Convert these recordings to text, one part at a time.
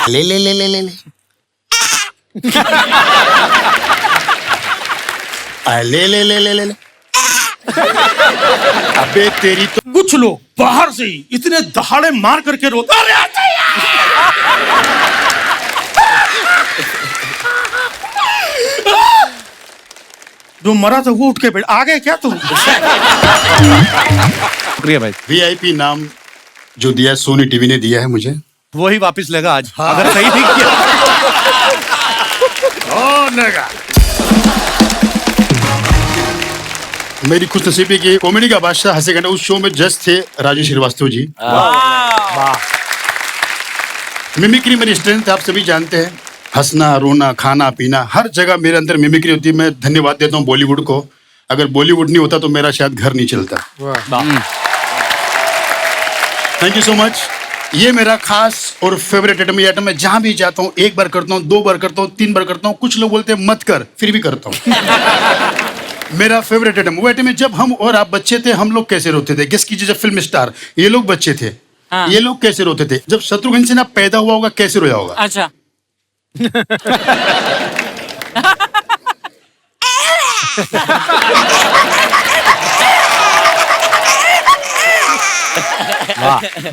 ले ले ले ले ले ले ले ले ले ले ले ले। अबे तेरी तो कुछ लोग बाहर से ही इतने दहाड़े मार करके रोते, अरे आजा जो मरा था वो उठ के बैठ आ गए क्या तुम? शुक्रिया भाई, वीआईपी नाम जो दिया है सोनी टीवी ने दिया है मुझे, वही वापस लेगा आज। अगर सही नहीं किया लेगा। मेरी खुशनसीबी की कॉमेडी का बादशाह हंसे गाना उस शो में जज थे राजू श्रीवास्तव जी। मिमिक्री मेरी स्ट्रेंथ आप सभी जानते हैं, हंसना रोना खाना पीना हर जगह मेरे अंदर मिमिक्री होती है। मैं धन्यवाद देता हूँ बॉलीवुड को, अगर बॉलीवुड नहीं होता तो मेरा शायद घर नहीं चलता। Thank you so much. ये मेरा खास और फेवरेट आइटम, ये आइटम मैं जहां भी जाता हूँ 1 बार करता हूँ, 2 बार करता हूँ, 3 बार करता हूँ। कुछ लोग बोलते हैं मत कर, फिर भी करता हूँ। मेरा फेवरेट आइटम वो आइटम है जब हम और आप बच्चे थे, हम लोग कैसे रोते थे। गेस कीजिए, जब फिल्म स्टार ये लोग बच्चे थे, ये लोग कैसे रोते थे। जब शत्रुघ्न सिन्हा पैदा हुआ होगा कैसे रोया होगा। अच्छा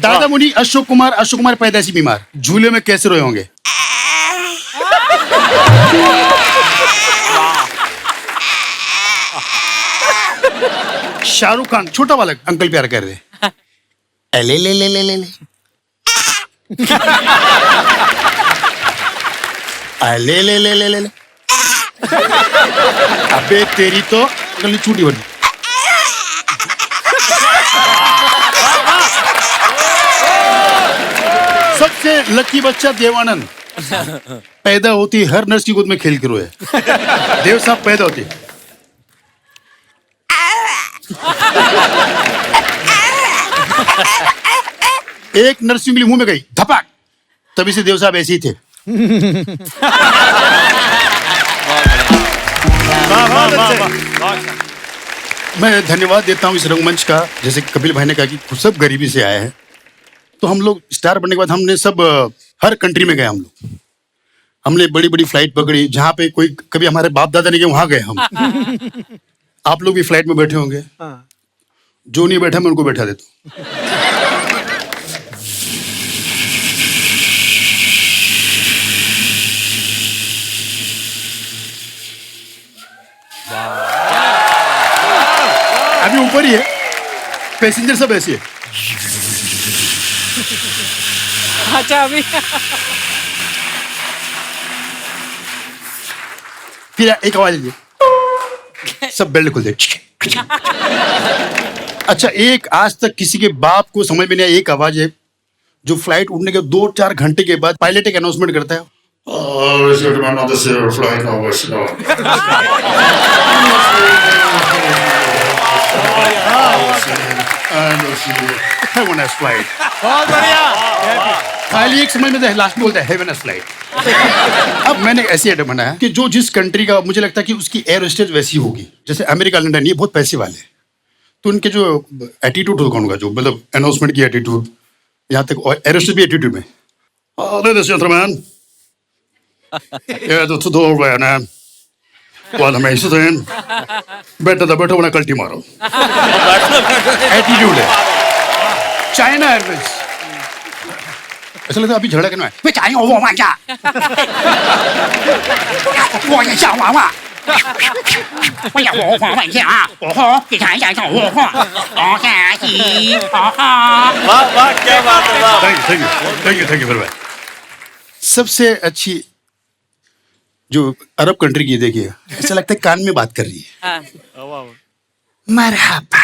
दादा मुनि अशोक कुमार पैदाइशी बीमार, झूले में कैसे रोए होंगे। शाहरुख खान छोटा बालक अंकल प्यार कर रहे, ले ले ले ले ले ले ले ले ले ले ले। अबे तेरी तो गली छूटी बड़ी। सबसे लकी बच्चा देवानंद, पैदा होती हर नर्स की गोद में खेल के रोए। देव साहब पैदा होती एक नर्स उंगली मुंह में गई धपाक, तभी से देव साहब ऐसे ही थे। मैं धन्यवाद देता हूँ इस रंगमंच का, जैसे कपिल भाई ने कहा कि सब गरीबी से आए हैं, तो हम लोग स्टार बनने के बाद हमने सब हर कंट्री में गए। हम लोग हमने बड़ी बड़ी फ्लाइट पकड़ी, जहाँ पे कोई कभी हमारे बाप दादा नहीं गए वहां गए हम। आप लोग भी फ्लाइट में बैठे होंगे, जो नहीं बैठा मैं उनको बैठा देता हूँ। अभी ऊपर ही है, पैसेंजर सब ऐसे है। अच्छा अभी फिर एक आवाज लीजिए, सब बेल्ट खुल दे। अच्छा, एक आज तक किसी के बाप को समझ में नहीं आया, एक आवाज है जो फ्लाइट उड़ने के 2-4 घंटे के बाद पायलट एक अनाउंसमेंट करता है, बहुत बढ़िया। खाली एक समझ में लास्ट में बोलता है हैव अ फ्लाइट। अब मैंने ऐसी आइटम बनाया कि जो जिस कंट्री का मुझे लगता है कि उसकी एयर होस्टेज वैसी होगी, जैसे अमेरिका लंदन ये बहुत पैसे वाले, तो उनके जो एटीट्यूड होगा उनका, जो मतलब अनाउंसमेंट की एटीट्यूड, यहाँ तक एयर होस्टेज भी एटीट्यूड में, ladies and gentlemen, to the old man, while I'm sitting, better the better when I call tomorrow. Attitude है। चाइना एयरवेज ऐसा लगता है अभी झगड़ा करना है, वे चाइना वो मान जा, वो ये क्या हुआ हुआ, वो ये वो हुआ मान जा, वो हो कि चाइना चाइना वो हो, ओ क्या ही, वाह वाह, क्या बात है। वाह, थैंक यू भाई। सबसे अच्छी जो अरब कंट्री की देखिए, ऐसा लगता है कान में बात कर रही है। मरहबा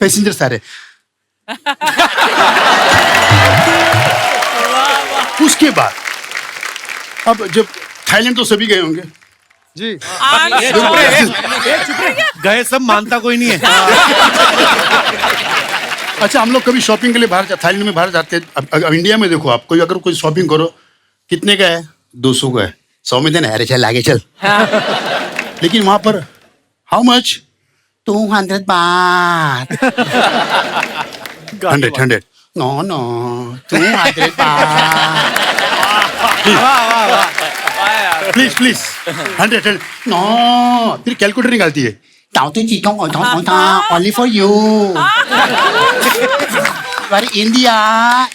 पैसेंजर सारे। उसके बाद अब जब थाईलैंड तो सभी गए होंगे जी, गए सब, मानता कोई नहीं है। अच्छा, हम लोग कभी शॉपिंग के लिए बाहर थाईलैंड में बाहर जाते हैं। अब इंडिया में देखो, आप कोई अगर कोई शॉपिंग करो कितने का है? 200 का है। 100 में देना। अरे चल आगे चल। लेकिन वहां पर हाउ मच? 200 बात। 100 नो नो 200 बात। Please please 100 no. फिर कैलकुलेटर निकालती है। Only for you.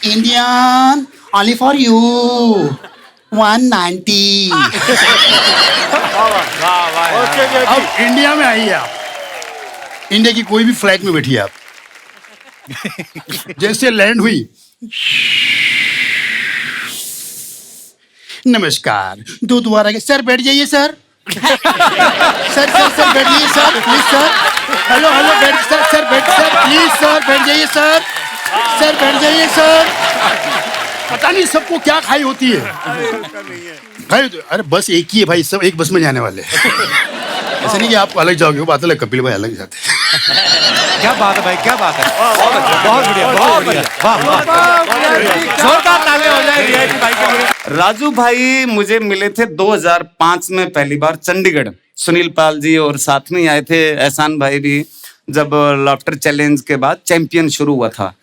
Indian only for you 190। अब इंडिया में आइए आप। इंडिया की कोई भी फ्लाइट में बैठिए आप। जैसे लैंड हुई, नमस्कार, दो दोबारा के सर बैठ जाइए सर। सर बैठ जाइए sir, please sir. Hello hello बैठ सर बैठ सर, प्लीज सर बैठ जाइए सर। सर बैठ जाइए सर। पता नहीं सबको क्या खाई होती है भाई। अरे बस एक ही है भाई, सब एक बस में जाने वाले हैं। ऐसा नहीं कि आप अलग जाओगे, वो बात अलग, कपिल भाई अलग जाते हैं। क्या बात है भाई, क्या बात है। बहुत बढ़िया, बहुत बढ़िया। वाह जोरदार तालियां हो जाए रिया भाई के लिए। राजू भाई मुझे मिले थे 2005 में पहली बार चंडीगढ़। सुनील पाल जी और साथ में आए थे, एहसान भाई भी, जब लाफ्टर चैलेंज के बाद चैंपियन शुरू हुआ था।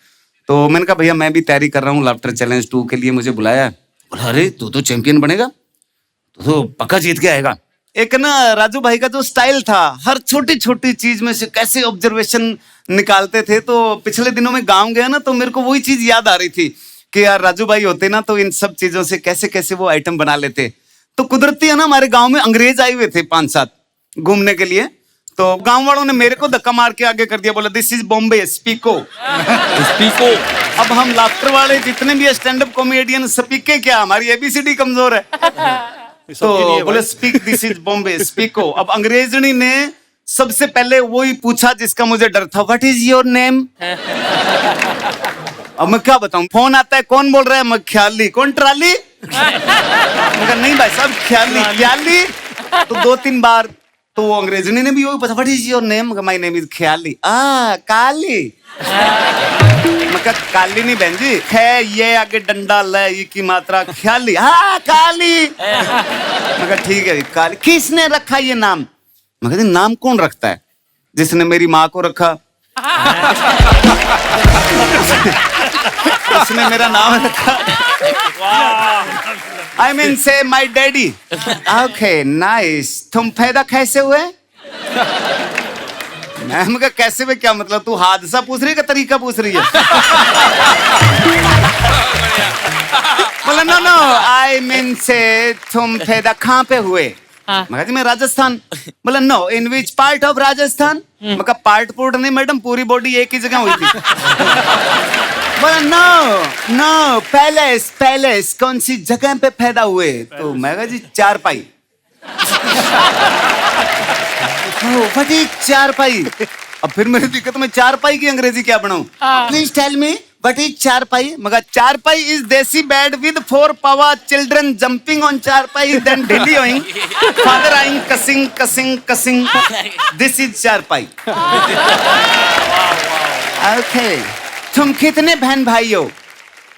तो मैंने कहा भैया मैं भी तैयारी कर रहा हूँ लाफ्टर चैलेंज 2 के लिए, मुझे बुलाया। बोला अरे तू तो चैंपियन बनेगा, तू तो पक्का जीत के आएगा। एक ना राजू भाई का जो स्टाइल था, हर छोटी छोटी चीज में से कैसे ऑब्जर्वेशन निकालते थे। तो पिछले दिनों में गांव गया ना, तो मेरे को वही चीज याद आ रही थी कि यार राजू भाई होते ना तो इन सब चीजों से कैसे कैसे वो आइटम बना लेते। तो कुदरती है ना, हमारे गांव में अंग्रेज आए हुए थे 5-7 घूमने के लिए। तो गांव वालों ने मेरे को धक्का मार के आगे कर दिया, बोला दिस इज बॉम्बे, स्पीको। स्पीको। अब हम लाफ्टर वाले जितने भी स्टैंड अप कॉमेडियन स्पीके क्या, हमारी एबीसीडी कमजोर है। तो बोले स्पीक दिस इज बॉम्बे, स्पीको। अब अंग्रेजनी ने सबसे पहले वही पूछा जिसका मुझे डर था, व्हाट इज योर नेम। अब मैं क्या बताऊं, फोन आता है, कौन बोल रहा है, मैं ख्याली। कौन ट्राली? मैं नहीं भाई साहब ख्याली ख्याली। तो 2-3 बार तो वो अंग्रेजनी ने भी वही पूछा, what is your name. My name is Khyali. Kali. मैं कहा काली नहीं बहन जी, खे ये आगे डंडा ल ये की मात्रा, ख्याली। हाँ काली। मैं कहा ठीक है काली। किसने रखा ये नाम? मैं कहती नाम कौन रखता है? जिसने मेरी माँ को रखा उसने मेरा नाम रखा। आई मीन से माई डैडी। Okay nice. तुम पैदा कैसे हुए? मैम का कैसे में क्या मतलब, तू हादसा पूछ रही है का तरीका पूछ रही है? बोला नो नो आई मीन से तुम पैदा कहाँ पे हुए? मैं जी मैं राजस्थान। बोला no in which part of Rajasthan? मैं कहा पार्ट पुर्ट नहीं मैडम, पूरी बॉडी एक ही जगह हुई थी। बोला नो नो पैलेस पैलेस, कौन सी जगह पे पैदा हुए? तो मैं कहा जी चारपाई। व्हाट इज चारपाई? अब फिर मेरी दिक्कत, मैं चारपाई की अंग्रेजी क्या बनाऊं? Please tell me what is charpai. मगर charpai is desi bed with 4 power children jumping on charpai then dealing father eyeing cursing cursing cursing, this is charpai. Okay तुम कितने बहन भाई हो?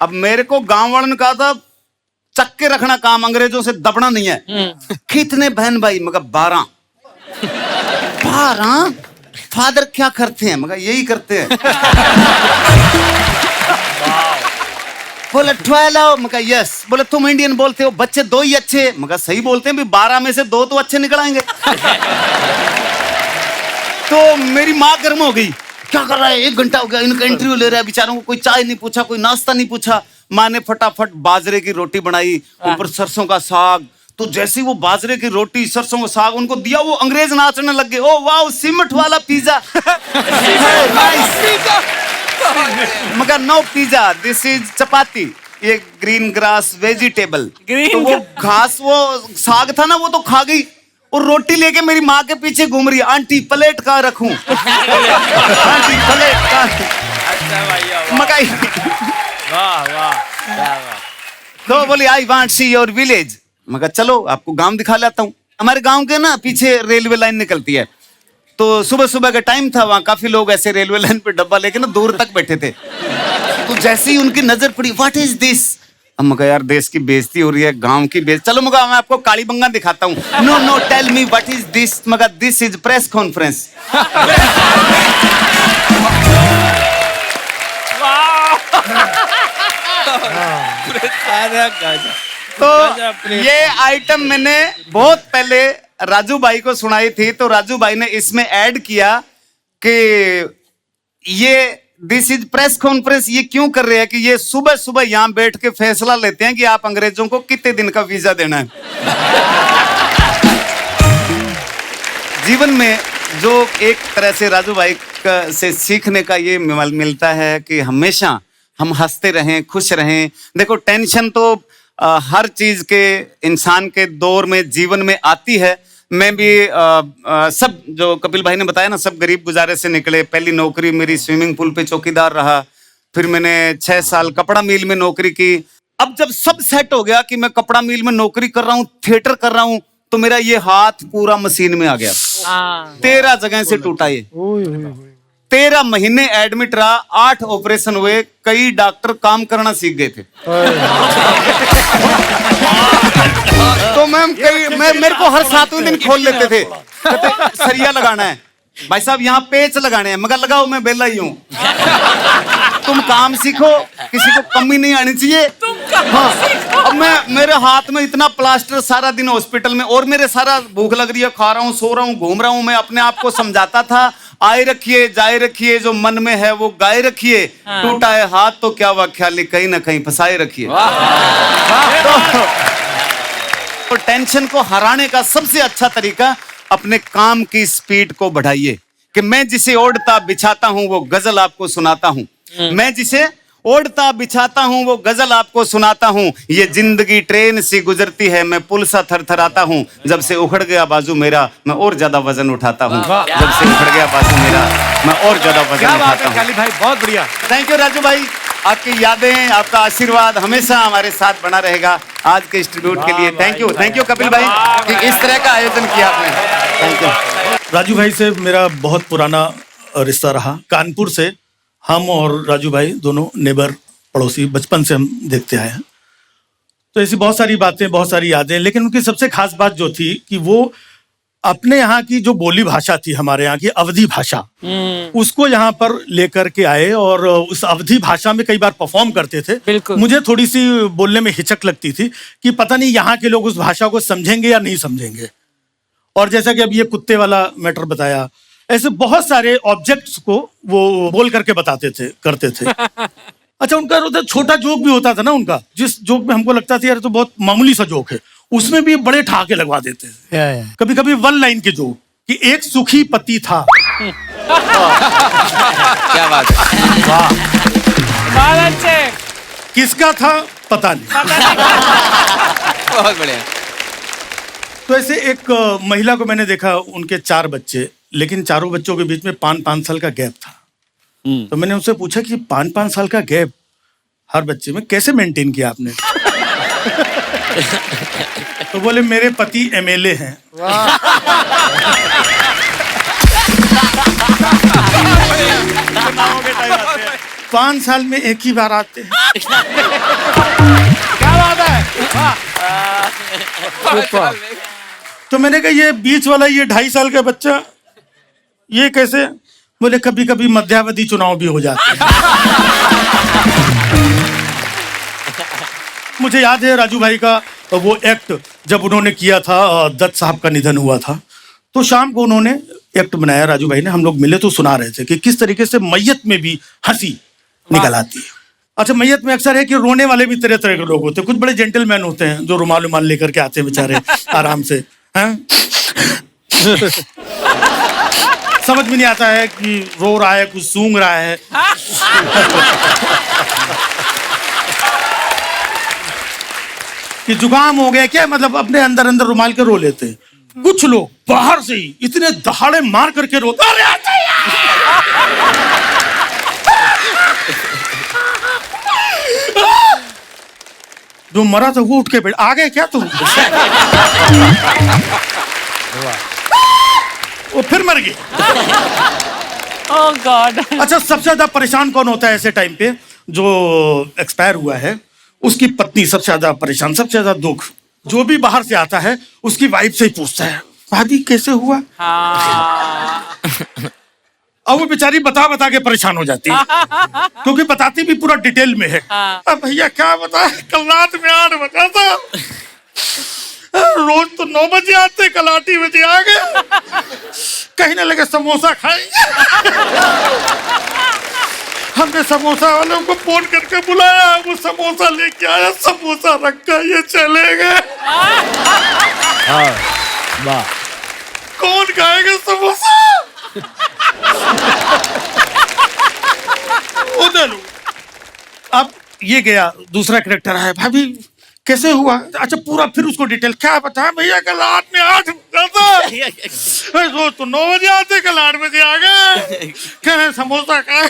अब मेरे को गांव वालों ने कहा था चक के रखना काम, अंग्रेजों से दबना नहीं है। कितने बहन भाई? मगर 12। 12? फादर क्या करते हैं? मगर यही करते हैं। बोला 12। मगर यस। बोला तुम इंडियन बोलते हो, बच्चे 2 ही अच्छे। मगर सही बोलते हैं भी 12 में से 2 तो अच्छे निकल आएंगे। तो मेरी माँ गर्म हो गई, क्या कर रहा है, 1 घंटा हो गया इनका इंटरव्यू ले रहा है, बेचारों को कोई चाय नहीं पूछा, कोई नाश्ता नहीं पूछा। माँ ने फटाफट बाजरे की रोटी बनाई, ऊपर सरसों का साग। तो जैसे वो बाजरे की रोटी सरसों का साग उनको दिया, वो अंग्रेज नाचने लग गए। ओ वाओ सीमेंट वाला पिज्जा। मगर नो पिज्जा, दिस इज चपाती, ये ग्रीन ग्रास वेजिटेबल। तो वो घास, वो साग था ना, वो तो खा गई और रोटी लेके मेरी माँ के पीछे घूम रही है, आंटी प्लेट कहाँ रखूं? आंटी प्लेट कहाँ? मकाई। तो बोली I want see your village. मगर चलो आपको गांव दिखा लाता हूँ। हमारे गांव के ना पीछे रेलवे लाइन निकलती है। तो सुबह सुबह का टाइम था, वहां काफी लोग ऐसे रेलवे लाइन पे डब्बा लेके ना दूर तक बैठे थे। तो जैसे ही उनकी नजर पड़ी, व्हाट इज दिस? अब मगर यार देश की बेइज्जती हो रही है, गांव की बेइज्जती। चलो मगर मैं आपको काली बंगा दिखाता हूँ। No no tell me what is this, मगर दिस इज प्रेस कॉन्फ्रेंस। तो ये आइटम मैंने बहुत पहले राजू भाई को सुनाई थी, तो राजू भाई ने इसमें ऐड किया कि ये दिस इज प्रेस कॉन्फ्रेंस ये क्यों कर रहे हैं कि ये सुबह सुबह यहां बैठ के फैसला लेते हैं कि आप अंग्रेजों को कितने दिन का वीजा देना है। जीवन में जो एक तरह से राजू भाई से सीखने का ये मिलता है कि हमेशा हम हंसते रहें, खुश रहें। देखो टेंशन तो हर चीज के इंसान के दौर में जीवन में आती है। मैं भी सब जो कपिल भाई ने बताया ना, सब गरीब गुजारे से निकले। पहली नौकरी मेरी स्विमिंग पूल पे चौकीदार रहा, फिर मैंने 6 साल कपड़ा मिल में नौकरी की। अब जब सब सेट हो गया कि मैं कपड़ा मिल में नौकरी कर रहा हूँ, थिएटर कर रहा हूँ, तो मेरा ये हाथ पूरा मशीन में आ गया। 13 जगह से टूटा ये। 13 महीने एडमिट रहा, 8 ऑपरेशन हुए, कई डॉक्टर काम करना सीख गए थे। तो मेरे को हर 7वें दिन खोल लेते थे, कहते सरिया लगाना है भाई साहब, यहाँ पेच लगाने हैं। मगर लगाओ, मैं बेला ही हूँ। तुम काम सीखो, किसी को कमी नहीं आनी चाहिए। हाँ, अब मेरे हाथ में इतना प्लास्टर, सारा दिन हॉस्पिटल में, और मेरे सारा भूख लग रही है, खा रहा हूँ, सो रहा हूँ, घूम रहा हूँ। मैं अपने आप को समझाता था, आए रखिए जाए रखिए, जो मन में है वो गाए रखिए। टूटा है हाथ तो क्या हुआ, ख्याली कहीं ना कहीं फंसाए रखिए। तो टेंशन को हराने का सबसे अच्छा तरीका, अपने काम की स्पीड को बढ़ाइए। कि मैं जिसे ओढ़ता बिछाता हूं वो गजल आपको सुनाता हूं। मैं जिसे ओढ़ता बिछाता हूं वो गजल आपको सुनाता हूं। ये जिंदगी ट्रेन सी गुजरती है, मैं पुल सा थरथराता हूं। जब से उखड़ गया बाजू मेरा, मैं और ज्यादा वजन उठाता हूं। जब से उखड़ गया बाजू मेरा, मैं और ज्यादा वजन उठाता हूं। काली भाई बहुत बढ़िया। थैंक यू राजू भाई, आपकी यादें, आपका आशीर्वाद हमेशा हमारे साथ बना रहेगा। आज के इस ट्रिब्यूट के लिए थैंक यू कपिल भाई कि इस तरह का आयोजन किया आपने। Thank you. राजू भाई से मेरा बहुत पुराना रिश्ता रहा। कानपुर से हम और राजू भाई दोनों नेबर, पड़ोसी, बचपन से हम देखते आए हैं। तो ऐसी बहुत सारी बातें, बहुत सारी यादें। लेकिन उनकी सबसे खास बात जो थी कि वो अपने यहाँ की जो बोली भाषा थी, हमारे यहाँ की अवधी भाषा, उसको यहाँ पर लेकर के आए और उस अवधी भाषा में कई बार परफॉर्म करते थे। मुझे थोड़ी सी बोलने में हिचक लगती थी कि पता नहीं यहाँ के लोग उस भाषा को समझेंगे या नहीं समझेंगे। और जैसा कि अब ये कुत्ते वाला मैटर बताया, ऐसे बहुत सारे ऑब्जेक्ट्स को वो बोल करके बताते थे, करते थे। अच्छा, उनका छोटा जोक भी होता था ना उनका, जिस जोक में हमको लगता था यार तो बहुत मामूली सा जोक है, उसमें भी बड़े ठहाके लगवा देते थे। कभी कभी 1 लाइन के जोक कि एक सुखी पति था। क्या बात है, बहुत अच्छे। किसका था पता नहीं। बहुत बढ़िया। तो ऐसे एक महिला को मैंने देखा, उनके 4 बच्चे, लेकिन चारों बच्चों के बीच में 5-5 साल का गैप था। तो मैंने उनसे पूछा कि 5-5 साल का गैप हर बच्चे में कैसे मेंटेन किया आपने? तो बोले मेरे पति MLA हैं। 5 साल में एक ही बार आते हैं। क्या बात है। तो मैंने कहा ये बीच वाला, ये 2.5 साल का बच्चा, ये कैसे? बोले कभी कभी मध्यावधि चुनाव भी हो जाते हैं। मुझे याद है राजू भाई का वो एक्ट जब उन्होंने किया था, दत्त साहब का निधन हुआ था, तो शाम को उन्होंने एक्ट बनाया राजू भाई ने। हम लोग मिले तो सुना रहे थे कि किस तरीके से मैयत में भी हंसी निकल आती है। अच्छा, मैयत में अक्सर है कि रोने वाले भी तरह तरह के लोग होते हैं। कुछ बड़े जेंटलमैन होते हैं जो रुमाल उमाल लेकर के आते हैं बेचारे आराम से, हैं? समझ में नहीं आता है कि रो रहा है, कुछ सूंघ रहा है। कि जुकाम हो गया क्या, मतलब अपने अंदर अंदर रुमाल के रो लेते हैं। कुछ लोग बाहर से ही इतने दहाड़े मार करके रोते, अरे आते जो मरा था वो उठ के बैठ, आ गए क्या तुम? वो फिर मर गए। ओह गॉड। अच्छा, सबसे ज्यादा परेशान कौन होता है ऐसे टाइम पे? जो एक्सपायर हुआ है उसकी पत्नी सबसे ज्यादा परेशान, सबसे ज्यादा दुख। जो भी बाहर से आता है उसकी वाइफ से ही पूछता है, भाभी कैसे हुआ? हाँ और वो बेचारी बता बता के परेशान हो जाती है, क्योंकि बताती भी पूरा डिटेल में है। हाँ। अब भैया क्या बता, कल रात में 8 बजा था, रोज तो 9 बजे आते, कल 8 ही बजे आ गए, कहीं ना लगे समोसा खाएंगे। हमने समोसा वालों को फोन करके बुलाया, वो समोसा लेके आया, समोसा रखा, ये चले गए। वाह कौन खाएगा समोसा? उधर अब ये गया, दूसरा करेक्टर है, भाभी कैसे हुआ? अच्छा पूरा फिर उसको डिटेल, क्या बताया भैया, कल रात में 8 बजा था, रोज तो 9 बजे आते, कल 8 बजे आ गए, कहे समोसा खाए,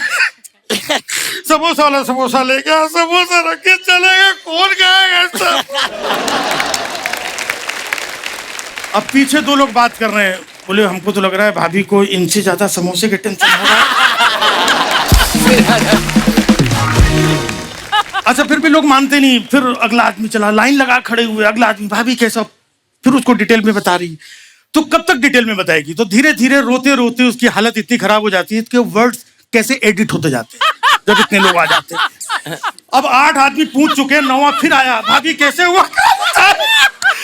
समोसा वाला समोसा ले गया, समोसा रख के चले गए, कौन खाएगा सब? अब पीछे 2 लोग बात कर रहे हैं, बोले हमको तो लग रहा है भाभी को इनसे ज्यादा समोसे के टेंशन हो रहा है। अच्छा फिर भी लोग मानते नहीं, फिर अगला आदमी चला, लाइन लगा खड़े हुए, अगला आदमी, भाभी कैसा? फिर उसको डिटेल में बता रही, तो कब तक डिटेल में बताएगी? तो धीरे धीरे रोते रोते उसकी हालत इतनी खराब हो जाती है कि वर्ड्स कैसे एडिट होते जाते हैं जब इतने लोग आ जाते हैं। अब 8 आदमी पूछ चुके हैं, 9वां फिर आया, भाभी कैसे हुआ?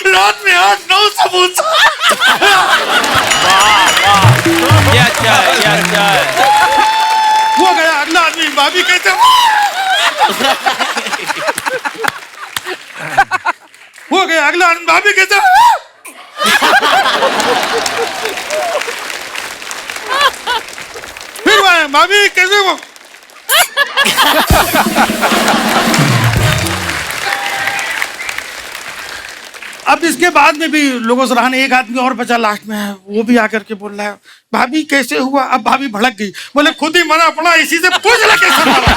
रात में 8-9 समोसा। ये अच्छा है, ये अच्छा है। हो गया अगला आदमी, भाभी कैसे हुआ? हो गया अगला आदमी, भाभी कैसे हुआ? फिर आया, भाभी कैसे हुआ? अब इसके बाद में भी लोगों से रहने, एक आदमी और बचा लास्ट में है, वो भी आकर के बोल रहा है, भाभी कैसे हुआ? अब भाभी भड़क गई, बोले खुद ही मरा पड़ा, इसी से पूछ ले कैसे मरा।